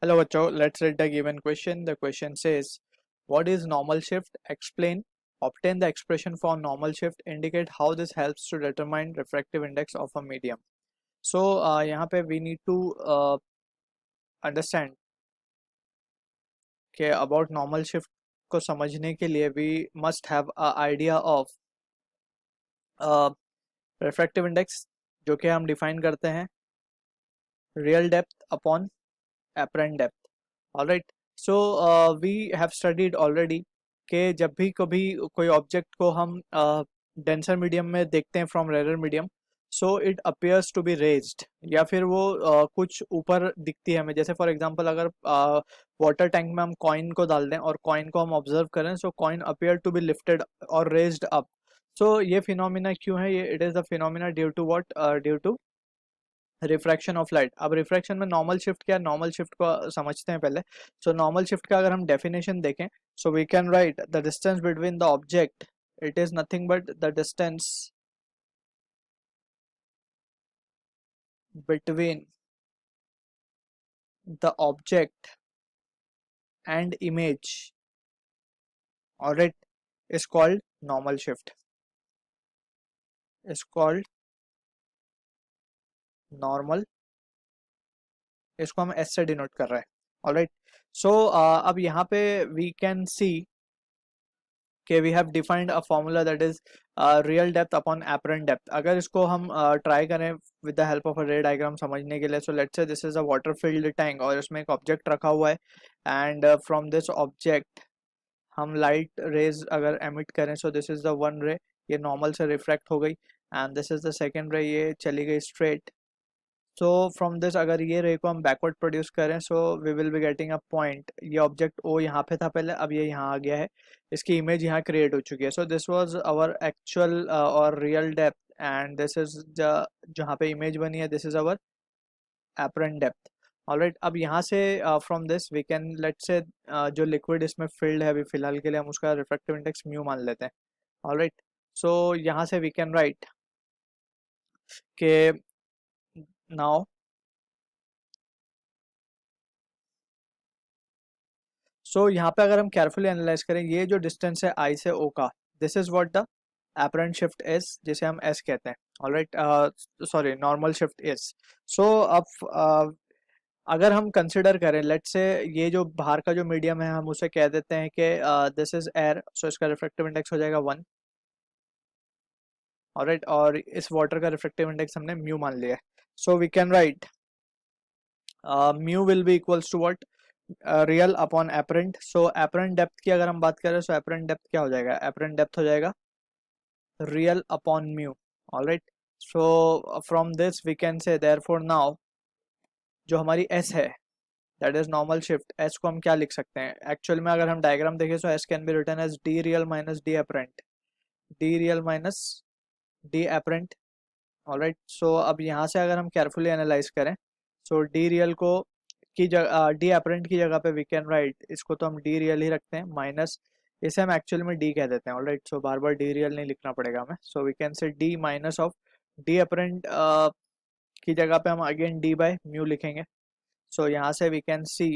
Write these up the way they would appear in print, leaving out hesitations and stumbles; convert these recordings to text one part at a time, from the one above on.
Hello, Bacho. Let's read the given question. The question says, what is normal shift? Explain. Obtain the expression for normal shift. Indicate how this helps to determine refractive index of a medium. So, यहाँ पे we need to understand कि about normal shift को समझने के लिए we must have a idea of refractive index, जो कि हम define करते हैं real depth upon apparent depth. Alright, so we have studied already कि जब भी कभी कोई ऑब्जेक्ट को हम डेंसर मीडियम में देखते हैं from rare medium, so it appears to be raised, या फिर वो कुछ ऊपर दिखती है हमें. जैसे फॉर एग्जांपल अगर वाटर टैंक में हम कॉइन को डाल दें और कॉइन को हम ऑब्जर्व करें, so coin appear to be lifted और रेज्ड अप. सो ये फिनोमिना क्यों है? ये it is the phenomena due to what? Due to refraction of light. अब रिफ्रैक्शन में नॉर्मल शिफ्ट क्या है? नॉर्मल शिफ्ट को समझते हैं पहले. सो नॉर्मल शिफ्ट का अगर हम डेफिनेशन देखें, so we can write the distance between the object, it is nothing but the distance between the object and image, alright, is called normal shift, is called normal. इसको हम S से denote कर रहे हैं. Alright, so अब यहाँ पे we can see कि we have defined a formula that is real depth upon apparent depth. अगर इसको हम ट्राई करें with the help of a ray diagram समझने के लिए, so let's say this is a water filled tank और इसमें एक ऑब्जेक्ट रखा हुआ है, एंड फ्रॉम दिस ऑब्जेक्ट हम लाइट रेज अगर एमिट करें, so this is the one ray, ये नॉर्मल से रिफ्रैक्ट हो गई, and this is the second रे, ये चली गई स्ट्रेट. सो फ्रॉम दिस अगर ये रे को हम बैकवर्ड प्रोड्यूस करें, so we will be getting a point. ये ऑब्जेक्ट ओ यहाँ पे था पहले, अब ये यहाँ आ गया है, इसकी इमेज यहाँ क्रिएट हो चुकी है. So this was our actual और real depth, and this is जहाँ पे इमेज बनी है, this is our apparent depth. Alright, अब यहाँ से from this we can let say जो लिक्विड इसमें फिल्ड है अभी फिलहाल के लिए, हम उसका रिफ्रैक्टिव इंडेक्स म्यू मान लेते हैं. ऑलराइट, सो यहाँ से वी कैन राइट के नाउ, सो यहाँ पे अगर हम केयरफुली एनालाइज करें, ये जो डिस्टेंस है आई से ओ का, this is what the apparent shift is, जिसे हम एस कहते हैं. Alright, sorry, normal shift is. So अब अगर हम कंसिडर करें, लेट्स से ये जो बाहर का जो मीडियम है हम उसे कह देते हैं कि दिस इज एयर, सो इसका रिफ्रैक्टिव इंडेक्स हो जाएगा 1. ऑलराइट, और इस वाटर का रिफ्रैक्टिव इंडेक्स हमने म्यू मान लिया है. So we can write mu will be equals to what? Real upon apparent. So apparent depth की अगर हम बात करें, सो एपरेंट डेप्थ क्या हो जाएगा? एपरेंट डेप्थ हो जाएगा real upon mu. Alright, so from this we can say therefore now जो हमारी एस है, that is normal shift. S को हम क्या लिख सकते हैं एक्चुअल में? अगर हम डायग्राम देखें, so S can be written as d real minus d apparent, d real minus d apparent. Alright, so अब यहाँ से अगर हम केयरफुली एनालाइज करें, सो डी रियल को की जगह, डी एपरेंट की जगह पे वी कैन राइट, इसको तो हम डी रियल ही रखते हैं, माइनस इसे हम एक्चुअल में डी कह देते हैं. ऑलराइट, सो बार बार डी रियल नहीं लिखना पड़ेगा हमें. So we can say D minus of D apparent की जगह पे हम अगेन डी बाय म्यू लिखेंगे. सो यहाँ से we can see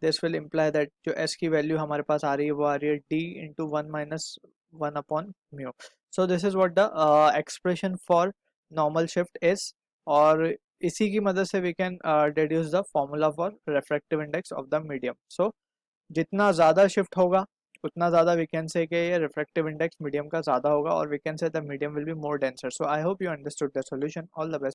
this will imply that जो एस की वैल्यू हमारे पास आ रही है वो आ रही है d into 1 minus 1 upon mu. So this is what the expression for normal shift is, और इसी की मदद से we can deduce the formula for refractive index of the medium. So जितना ज़्यादा शिफ्ट होगा उतना ज़्यादा वी कैन से कि ये रिफ्रैक्टिव इंडेक्स मीडियम का ज़्यादा होगा, और we can say the medium will be more denser. So I hope you understood the solution. All the best.